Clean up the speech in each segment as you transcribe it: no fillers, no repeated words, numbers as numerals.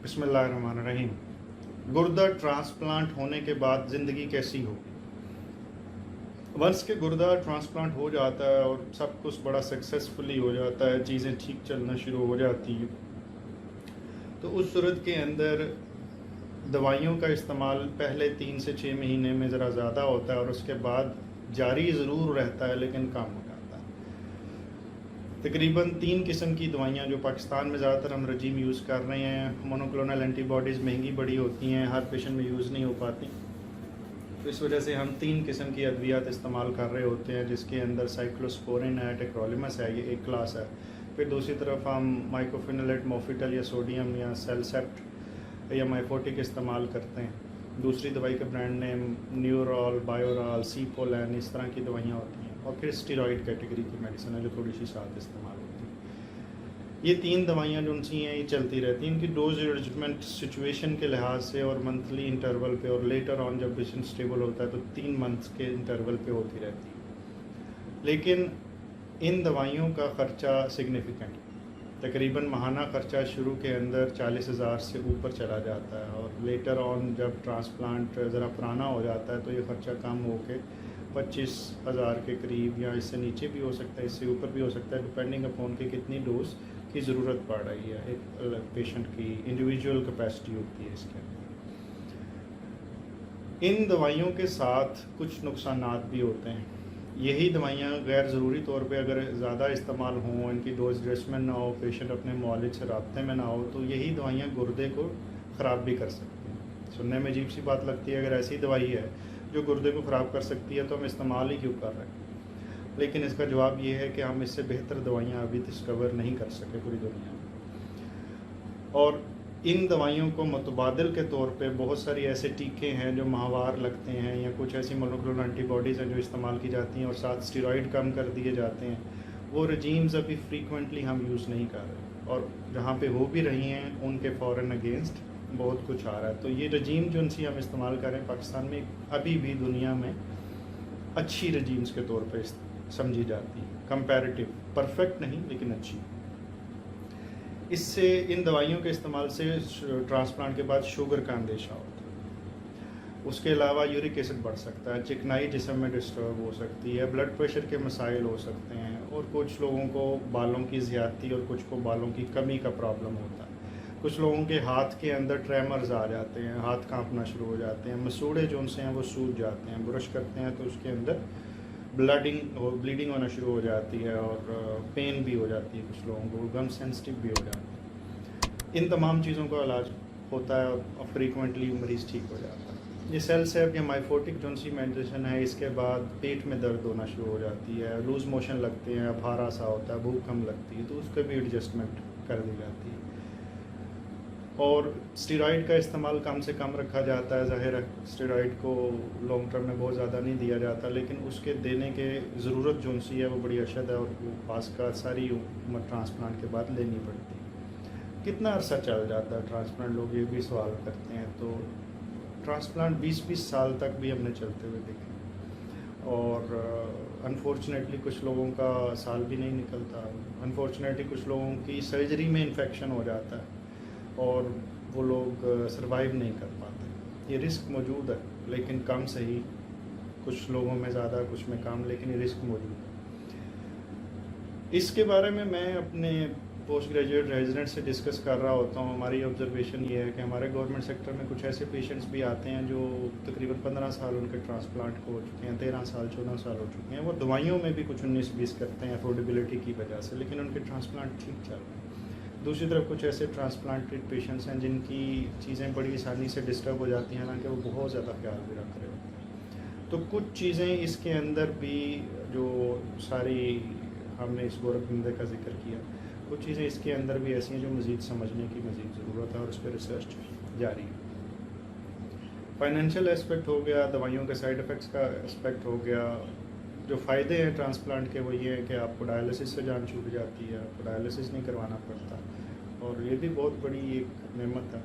बिस्मिल्लाहिर्रहमानिर्रहीम। गुर्दा ट्रांसप्लांट होने के बाद ज़िंदगी कैसी हो? वंस के गुर्दा ट्रांसप्लांट हो जाता है और सब कुछ बड़ा सक्सेसफुली हो जाता है, चीज़ें ठीक चलना शुरू हो जाती हैं, तो उस सूरत के अंदर दवाइयों का इस्तेमाल पहले 3 से 6 महीने में ज़रा ज़्यादा होता है और उसके बाद जारी ज़रूर रहता है लेकिन कम हो जाता है। तकरीबन 3 किस्म की दवाइयाँ जो पाकिस्तान में ज़्यादातर हम रजीम यूज़ कर रहे हैं। मोनोक्लोनल एंटीबॉडीज़ महंगी बड़ी होती हैं, हर पेशेंट में यूज़ नहीं हो पाती, तो इस वजह से हम 3 किस्म की अद्वियात इस्तेमाल कर रहे होते हैं, जिसके अंदर साइक्लोस्पोरिन है, टेक्रोलिमस है, ये एक क्लास है। फिर दूसरी तरफ हम माइक्रोफिनोलेट, मोफिटल या सोडियम या सेलसेप्ट या माइफोटिक इस्तेमाल करते हैं। दूसरी दवाई के ब्रांड नेम न्यूरोल, बायोराल, सीपोलैन, इस तरह की दवाइयाँ होती हैं। और फिर स्टेरॉइड कैटेगरी की मेडिसिन है जो थोड़ी सी साथ इस्तेमाल होती है। ये 3 दवाइयाँ जो उनसी हैं ये चलती रहती हैं। इनकी डोज एडजस्टमेंट सिचुएशन के लिहाज से और मंथली इंटरवल पे, और लेटर ऑन जब पेशेंट स्टेबल होता है तो 3 मंथ्स के इंटरवल पे होती रहती है। लेकिन इन दवाइयों का ख़र्चा सिग्निफिकेंट, तकरीबन माहाना ख़र्चा शुरू के अंदर 40,000 से ऊपर चला जाता है, और लेटर ऑन जब ट्रांसप्लांट ज़रा पुराना हो जाता है तो ये ख़र्चा कम होकर 25,000 के करीब या इससे नीचे भी हो सकता है, इससे ऊपर भी हो सकता है, डिपेंडिंग अपॉन के कितनी डोज की ज़रूरत पड़ रही है। एक पेशेंट की इंडिविजुअल कैपेसिटी होती है इसके अंदर। इन दवाइयों के साथ कुछ नुकसानात भी होते हैं। यही दवाइयाँ गैर ज़रूरी तौर पे अगर ज़्यादा इस्तेमाल हों, इनकी डोज एडजस्टमेंट ना हो, पेशेंट अपने मुआलिज से राब्ते में ना हो, तो यही दवाइयाँ गुर्दे को ख़राब भी कर सकती हैं। सुनने में अजीब सी बात लगती है, अगर ऐसी दवाई है जो गुर्दे को ख़राब कर सकती है तो हम इस्तेमाल ही क्यों कर रहे हैं? लेकिन इसका जवाब ये है कि हम इससे बेहतर दवाइयाँ अभी डिस्कवर नहीं कर सके पूरी दुनिया में। और इन दवाइयों को मुतबादिल के तौर पे बहुत सारी ऐसे टीके हैं जो माहवार लगते हैं, या कुछ ऐसी मोनोक्लोनल एंटीबॉडीज़ हैं जो इस्तेमाल की जाती हैं और साथ स्टेरॉइड कम कर दिए जाते हैं। वो रजीम्स अभी फ्रीक्वेंटली हम यूज़ नहीं कर रहे, और जहाँ पे हो भी रही हैं उनके फ़ौरन अगेंस्ट बहुत कुछ आ रहा है। तो ये रजीम जो उनसी हम इस्तेमाल कर रहे हैं पाकिस्तान में अभी भी दुनिया में अच्छी रजीम्स के तौर पर समझी जाती है, कंपैरेटिव, परफेक्ट नहीं लेकिन अच्छी। इससे इन दवाइयों के इस्तेमाल से ट्रांसप्लांट के बाद शुगर का अंदेशा होता है। उसके अलावा यूरिक एसिड बढ़ सकता है, चिकनाई जिस्म में डिस्टर्ब हो सकती है, ब्लड प्रेशर के मसाइल हो सकते हैं, और कुछ लोगों को बालों की ज़्यादती और कुछ को बालों की कमी का प्रॉब्लम होता है। कुछ लोगों के हाथ के अंदर ट्रेमर्स आ जाते हैं, हाथ कांपना शुरू हो जाते हैं, मसूड़े जो उनसे हैं वो सूज जाते हैं, ब्रश करते हैं तो उसके अंदर ब्लीडिंग होना शुरू हो जाती है, और पेन भी हो जाती है, कुछ लोगों को गम सेंसिटिव भी हो जाती है। इन तमाम चीज़ों का इलाज होता है और फ्रीक्वेंटली मरीज़ ठीक हो जाता है। ये सेलसेप या माइफोटिक जो सी मेडिसिन है, इसके बाद पेट में दर्द होना शुरू हो जाती है, लूज़ मोशन लगते हैं, अफारा सा होता है, भूख कम लगती है, तो उसके भी एडजस्टमेंट कर दी जाती है। और स्टेरॉइड का इस्तेमाल कम से कम रखा जाता है। ज़ाहिर है स्टेरॉइड को लॉन्ग टर्म में बहुत ज़्यादा नहीं दिया जाता, लेकिन उसके देने के ज़रूरत जो सी है वो बड़ी अशद है, और वो पास का सारी उम्र ट्रांसप्लांट के बाद लेनी पड़ती है। कितना अरसा चल जाता है ट्रांसप्लांट, लोग ये भी सवाल करते हैं। तो ट्रांसप्लांट 20-20 साल तक भी हमने चलते हुए देखे, और अनफॉर्चुनेटली कुछ लोगों का साल भी नहीं निकलता। अनफॉर्चुनेटली कुछ लोगों की सर्जरी में इन्फेक्शन हो जाता है और वो लोग सरवाइव नहीं कर पाते। ये रिस्क मौजूद है, लेकिन कम सही, कुछ लोगों में ज़्यादा कुछ में कम, लेकिन ये रिस्क मौजूद है। इसके बारे में मैं अपने पोस्ट ग्रेजुएट रेजिडेंट से डिस्कस कर रहा होता हूँ। हमारी ऑब्जर्वेशन ये है कि हमारे गवर्नमेंट सेक्टर में कुछ ऐसे पेशेंट्स भी आते हैं जो तकरीबन 15 साल उनके ट्रांसप्लांट को हो चुके हैं, 13 साल 14 साल हो चुके हैं। वो दवाइयों में भी कुछ 19-20 करते हैं अफोर्डेबिलिटी की वजह से, लेकिन उनके ट्रांसप्लांट ठीक चल रहे हैं। दूसरी तरफ कुछ ऐसे ट्रांसप्लांटेड पेशेंट्स हैं जिनकी चीज़ें बड़ी आसानी से डिस्टर्ब हो जाती हैं, हालांकि वो बहुत ज़्यादा ख्याल भी रख रहे होते हैं। तो कुछ चीज़ें इसके अंदर भी जो सारी हमने इस गोरखबंदे का जिक्र किया, कुछ चीज़ें इसके अंदर भी ऐसी हैं जो मज़ीद समझने की मज़ीद ज़रूरत है, और उस पर रिसर्च जारी है। फाइनेंशियल एस्पेक्ट हो गया, दवाइयों के साइड इफ़ेक्ट्स का एस्पेक्ट हो गया। जो फ़ायदे हैं ट्रांसप्लांट के वो ये है कि आपको डायलिसिस से जान छूट जाती है, आपको डायलिसिस नहीं करवाना पड़ता, और ये भी बहुत बड़ी एक नेमत है।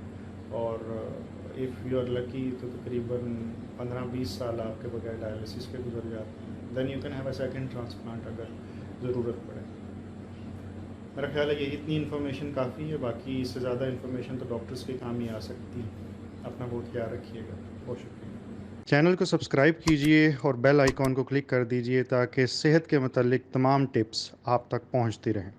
और इफ़ यू आर लकी तो तकरीबन 15-20 साल आपके बगैर डायलिसिस के गुजर जाते हैं। Then you can have a second transplant अगर ज़रूरत पड़े। میرا خیال ہے یہ اتنی انفارمیشن کافی ہے، باقی اس سے زیادہ انفارمیشن تو ڈاکٹرس کے کام ہی آ سکتی ہے۔ اپنا بہت خیال رکھیے گا، بہت شکریہ۔ چینل کو سبسکرائب کیجئے اور بیل آئیکن کو کلک کر دیجئے تاکہ صحت کے متعلق تمام ٹپس آپ تک پہنچتی رہیں۔